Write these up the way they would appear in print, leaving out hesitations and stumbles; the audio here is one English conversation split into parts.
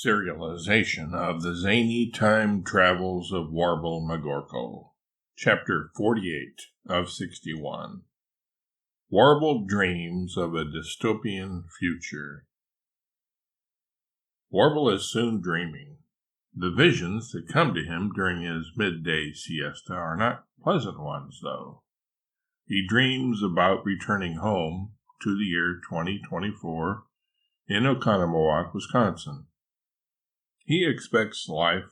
Serialization of the Zany Time Travels of Warble McGorkle, Chapter 48 of 61. Warble dreams of a dystopian future. Warble is soon dreaming. The visions that come to him during his midday siesta are not pleasant ones, though. He dreams about returning home to the year 2024 in Oconomowoc, Wisconsin. He expects life,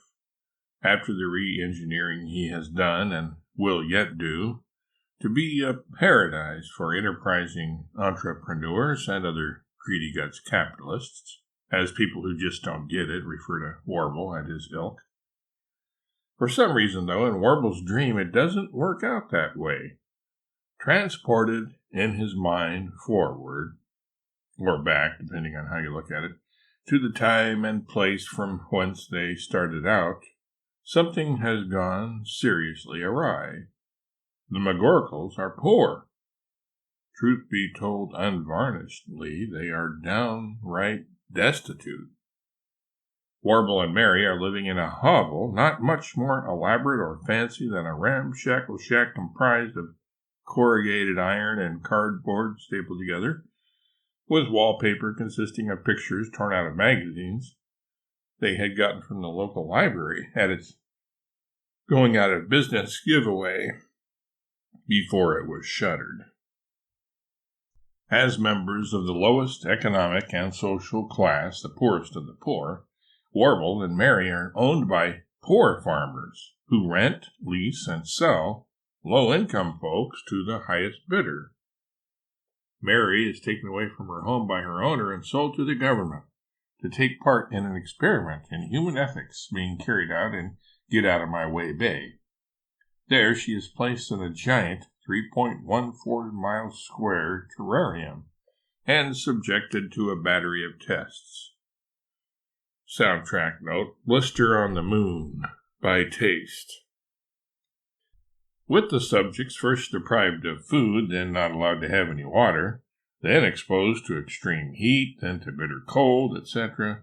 after the re-engineering he has done and will yet do, to be a paradise for enterprising entrepreneurs and other greedy guts capitalists, as people who just don't get it refer to Warble and his ilk. For some reason, though, in Warble's dream, it doesn't work out that way. Transported in his mind forward, or back, depending on how you look at it, to the time and place from whence they started out, something has gone seriously awry. The McGorkles are poor. Truth be told unvarnishedly, they are downright destitute. Warble and Mary are living in a hovel not much more elaborate or fancy than a ramshackle shack comprised of corrugated iron and cardboard stapled together, with wallpaper consisting of pictures torn out of magazines they had gotten from the local library at its going out of business giveaway before it was shuttered. As members of the lowest economic and social class, the poorest of the poor, Warble and Mary are owned by poor farmers who rent, lease, and sell low-income folks to the highest bidder. Mary is taken away from her home by her owner and sold to the government to take part in an experiment in human ethics being carried out in Get-Out-of-My-Way Bay. There she is placed in a giant 3.14 miles square terrarium and subjected to a battery of tests. Soundtrack note, Blister on the Moon by Taste. With the subjects first deprived of food, then not allowed to have any water, then exposed to extreme heat, then to bitter cold, etc.,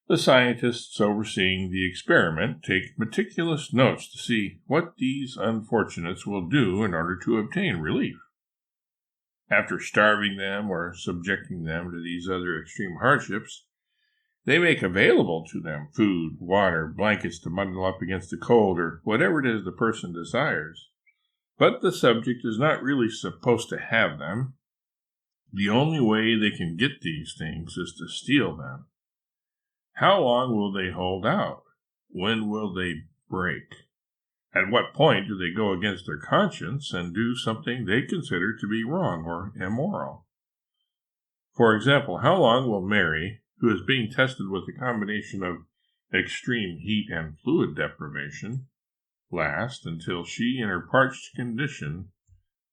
the scientists overseeing the experiment take meticulous notes to see what these unfortunates will do in order to obtain relief. After starving them or subjecting them to these other extreme hardships, they make available to them food, water, blankets to bundle up against the cold, or whatever it is the person desires. But the subject is not really supposed to have them. The only way they can get these things is to steal them. How long will they hold out? When will they break? At what point do they go against their conscience and do something they consider to be wrong or immoral? For example, how long will Mary, who is being tested with a combination of extreme heat and fluid deprivation, last until she, in her parched condition,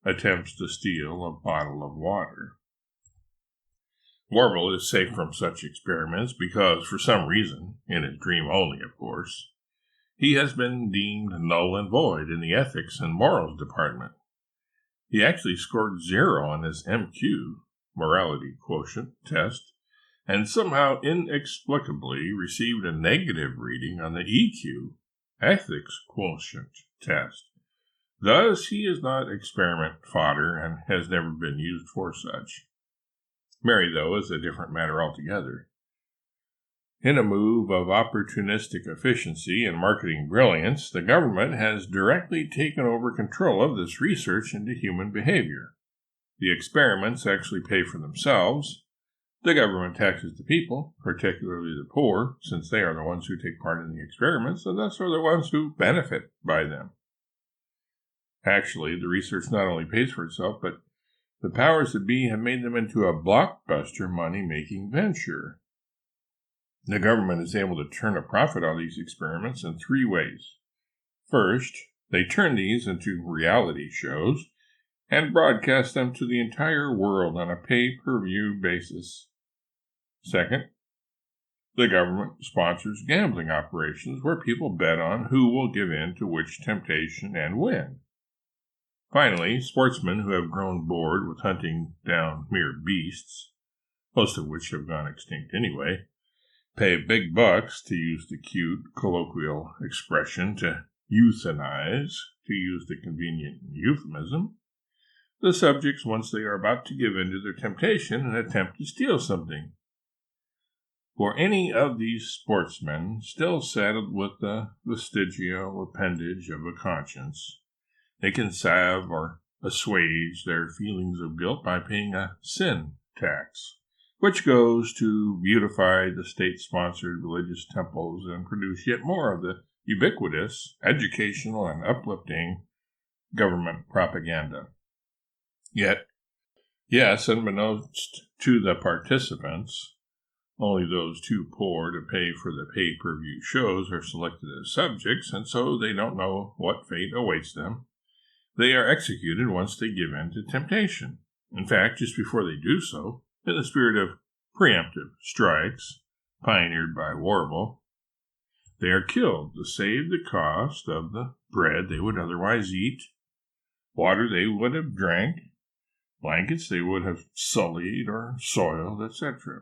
attempts to steal a bottle of water? Warble is safe from such experiments because, for some reason, in his dream only, of course, he has been deemed null and void in the ethics and morals department. He actually scored 0 on his MQ, morality quotient, test, and somehow inexplicably received a negative reading on the EQ, ethics quotient, test. Thus, he is not experiment fodder and has never been used for such. Mary, though, is a different matter altogether. In a move of opportunistic efficiency and marketing brilliance, the government has directly taken over control of this research into human behavior. The experiments actually pay for themselves. The government taxes the people, particularly the poor, since they are the ones who take part in the experiments, and thus are the ones who benefit by them. Actually, the research not only pays for itself, but the powers that be have made them into a blockbuster money-making venture. The government is able to turn a profit on these experiments in 3 ways. First, they turn these into reality shows and broadcast them to the entire world on a pay-per-view basis. Second, the government sponsors gambling operations where people bet on who will give in to which temptation and win. Finally, sportsmen who have grown bored with hunting down mere beasts, most of which have gone extinct anyway, pay big bucks, to use the cute colloquial expression, to euthanize, to use the convenient euphemism, the subjects once they are about to give in to their temptation and attempt to steal something. For any of these sportsmen still saddled with the vestigial appendage of a conscience, they can salve or assuage their feelings of guilt by paying a sin tax, which goes to beautify the state-sponsored religious temples and produce yet more of the ubiquitous, educational, and uplifting government propaganda. Yet, yes, unbeknownst to the participants, only those too poor to pay for the pay-per-view shows are selected as subjects, and so they don't know what fate awaits them. They are executed once they give in to temptation. In fact, just before they do so, in the spirit of preemptive strikes, pioneered by Warble, they are killed to save the cost of the bread they would otherwise eat, water they would have drank, blankets they would have sullied or soiled, etc.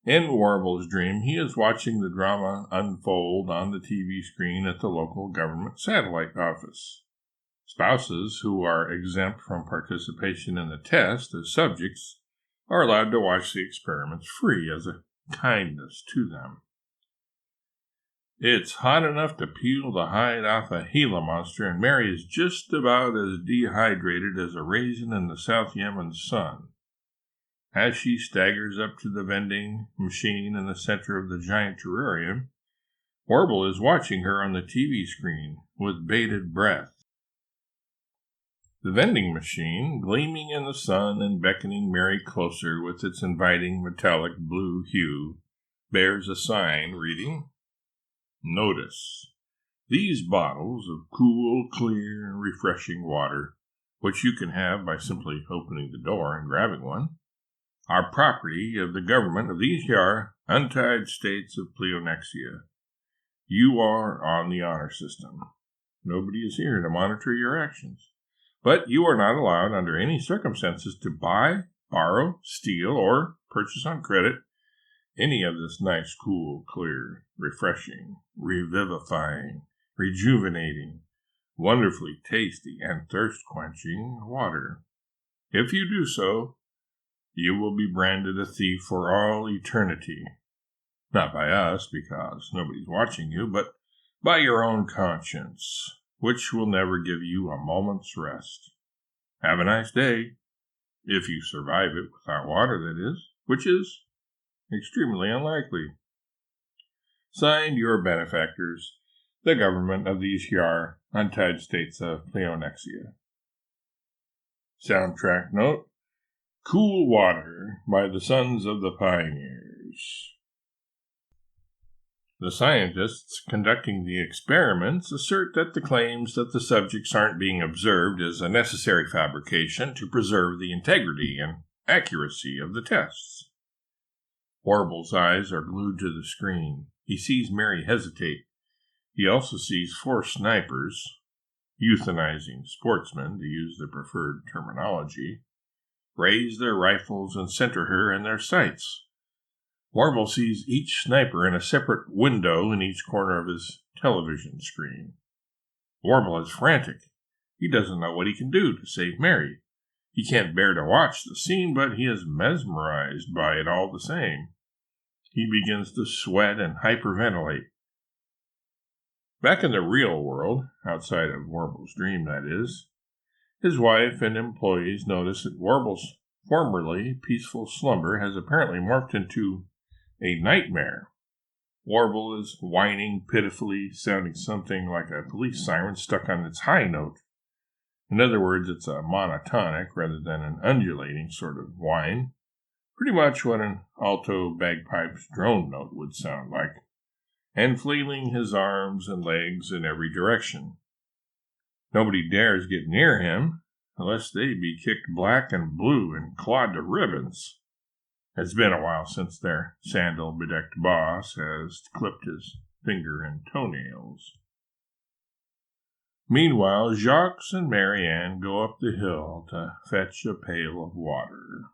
In Warble's dream, he is watching the drama unfold on the TV screen at the local government satellite office. Spouses who are exempt from participation in the test as subjects are allowed to watch the experiments free as a kindness to them. It's hot enough to peel the hide off a Gila monster, and Mary is just about as dehydrated as a raisin in the South Yemen sun. As she staggers up to the vending machine in the center of the giant terrarium, Warble is watching her on the TV screen with bated breath. The vending machine, gleaming in the sun and beckoning Mary closer with its inviting metallic blue hue, bears a sign reading, "Notice. These bottles of cool, clear, refreshing water, which you can have by simply opening the door and grabbing one, are property of the government of these here untied states of Pleonexia. You are on the honor system. Nobody is here to monitor your actions. But you are not allowed under any circumstances to buy, borrow, steal, or purchase on credit any of this nice, cool, clear, refreshing, revivifying, rejuvenating, wonderfully tasty, and thirst-quenching water. If you do so, you will be branded a thief for all eternity. Not by us, because nobody's watching you, but by your own conscience, which will never give you a moment's rest. Have a nice day, if you survive it without water, that is, which is extremely unlikely. Signed, your benefactors, the government of these here untied states of Pleonexia." Soundtrack note: Cool Water by the Sons of the Pioneers. The scientists conducting the experiments assert that the claims that the subjects aren't being observed is a necessary fabrication to preserve the integrity and accuracy of the tests. Warble's eyes are glued to the screen. He sees Mary hesitate. He also sees 4 snipers, euthanizing sportsmen, to use the preferred terminology, raise their rifles and center her in their sights. Warble sees each sniper in a separate window in each corner of his television screen. Warble is frantic. He doesn't know what he can do to save Mary. He can't bear to watch the scene, but he is mesmerized by it all the same. He begins to sweat and hyperventilate. Back in the real world, outside of Warble's dream, that is, his wife and employees notice that Warble's formerly peaceful slumber has apparently morphed into a nightmare. Warble is whining pitifully, sounding something like a police siren stuck on its high note. In other words, it's a monotonic rather than an undulating sort of whine, pretty much what an alto bagpipe's drone note would sound like, and flailing his arms and legs in every direction. Nobody dares get near him, unless they be kicked black and blue and clawed to ribbons. It's been a while since their sandal-bedecked boss has clipped his finger and toenails. Meanwhile, Jacques and Mary Ann go up the hill to fetch a pail of water.